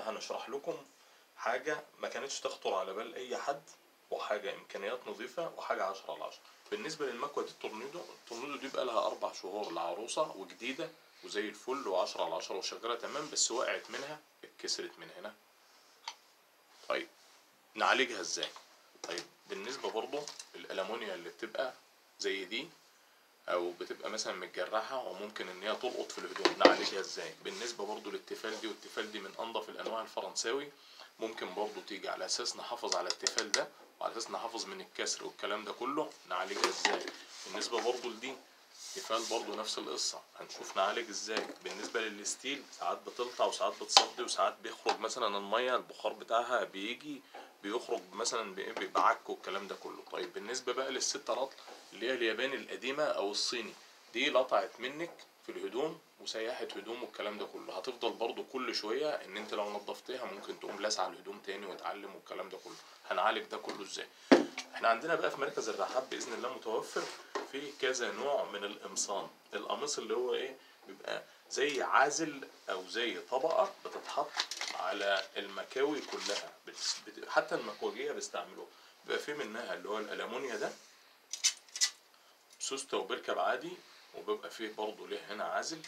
هنشرح لكم حاجة ما كانتش تخطر على بال اي حد، وحاجة امكانيات نظيفة، وحاجة 10/10. بالنسبة للمكوة دي التورنيدو دي بقى لها 4 شهور العروسة وجديدة وزي الفل و10/10 وشغالة تمام، بس وقعت منها، اتكسرت من هنا. طيب نعالجها ازاي؟ طيب بالنسبة برضو الألمونيا اللي بتبقى زي دي او بتبقى مثلا متجرحة وممكن ان هي تلقط في الهدوم، نعالجها ازاي؟ بالنسبة برضو للتيفال دي، والتيفال دي من انظف الانواع الفرنساوي، ممكن برضو تيجي على اساس نحافظ على التيفال ده وعلى اساس نحافظ من الكسر والكلام ده كله، نعالجها ازاي؟ بالنسبة برضو لدي تيفال برضو نفس القصة، هنشوف نعالج ازاي. بالنسبة للستيل ساعات بتلطع وساعات بتصدي وساعات بيخرج مثلا المية البخار بتاعها بيجي بيخرج مثلا بيبقى عك والكلام ده كله. طيب بالنسبة بقى للستة رطل اللي هي الياباني القديمة او الصيني، دي لطعت منك في الهدوم وسيحت هدوم والكلام ده كله، هتفضل برضو كل شوية ان انت لو نظفتيها ممكن تقوم لاسعة الهدوم تاني وتعلم والكلام ده كله. هنعالج ده كله ازاي؟ احنا عندنا بقى في مركز الرحاب باذن الله متوفر في كذا نوع من القمصان. القميص اللي هو ايه، بيبقى زي عازل او زي طبقة بتتحط على المكاوي كلها، حتى المكواجية بيستعملوها. بيبقى في منها اللي هو الالمونيا ده سوسته وبيركب عادي، وبيبقى فيه برضه ليه هنا عازل،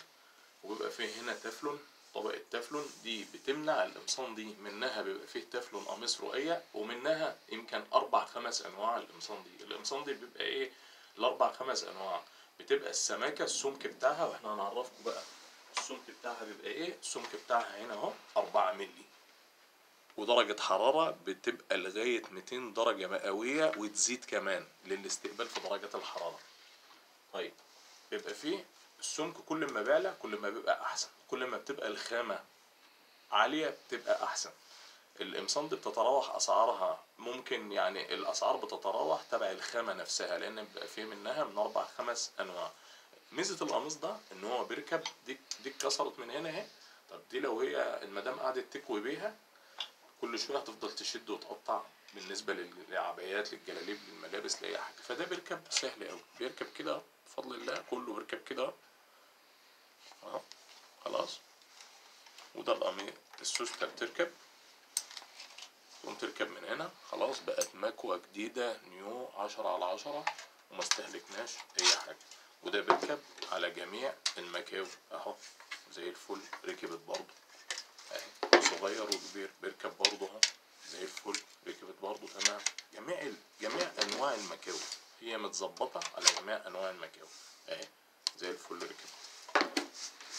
وبيبقى فيه هنا تeflon. طبقة تeflon دي بتمنع القمصان دي، منها بيبقى فيه تeflon قميص رقية، ومنها يمكن 4-5 انواع القمصان دي. القمصان دي بيبقى ايه ال4-5 انواع؟ بتبقى السماكة السمك بتاعها، واحنا هنعرفكم بقى السمك بتاعها بيبقى ايه. السمك بتاعها هنا اهو 4 مللي، ودرجة حرارة بتبقى لغاية 200 درجة مئوية وتزيد كمان للاستقبال في درجات الحرارة. طيب بيبقى فيه السمك كل ما بيعلى كل ما بيبقى احسن، كل ما بتبقى الخامة عالية بتبقى احسن. القمصان دي بتتراوح اسعارها، ممكن يعني الاسعار بتتراوح تبع الخامة نفسها، لان بيبقى فيه منها من 4-5 انواع. ميزة القميص ده ان هو بيركب، دي اتكسرت من هنا اهي. طب دي لو هي المدام قعدت تكوي بيها كل شوية هتفضل تشد وتقطع، بالنسبة للعبايات للجلاليب للملابس لأي حاجة. فده بيركب سهل أوي، بيركب كده بفضل الله، كله بيركب كده اهو خلاص. وده القميص السوستة بتركب، تقوم تركب من هنا خلاص، بقت مكوة جديدة نيو 10/10 وما استهلكناش أي حاجة. وده بيركب على جميع المكاوي اهو زي الفل، ركبت برضه اهي، صغير وكبير بيركب برضه اهو زي الفل، ركبت برضه تمام. جميع انواع المكاوي هي متظبطة على جميع انواع المكاوي اهي زي الفل، ركبت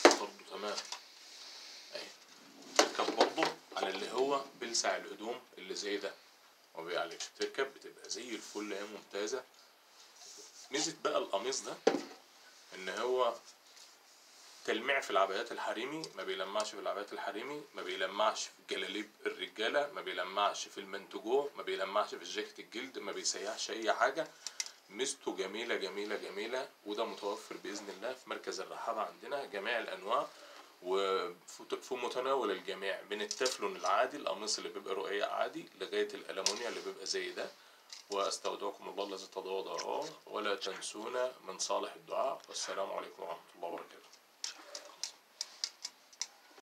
برضه تمام اهي. تركب برضه على اللي هو بلسع الهدوم اللي زي ده وما بيعلقش، تركب بتبقى زي الفل اهي ممتازة. ميزة بقى القميص ده ان هو تلميع في العبايات الحريمي، ما بيلمعش في العبايات الحريمي، ما بيلمعش في جلاليب الرجاله، ما بيلمعش في المنتجو، ما بيلمعش في جاكيت الجلد، ما بيسيحش اي حاجه. ميزته جميله جميله جميله. وده متوفر باذن الله في مركز الرحابه عندنا جميع الانواع وفي متناول الجميع، من التeflon العادي القميص اللي بيبقى رقيق عادي لغايه الالمونيا اللي بيبقى زي ده. واستودعكم الله الذي تضاء ودائعه، ولا تنسونا من صالح الدعاء، والسلام عليكم ورحمه الله وبركاته.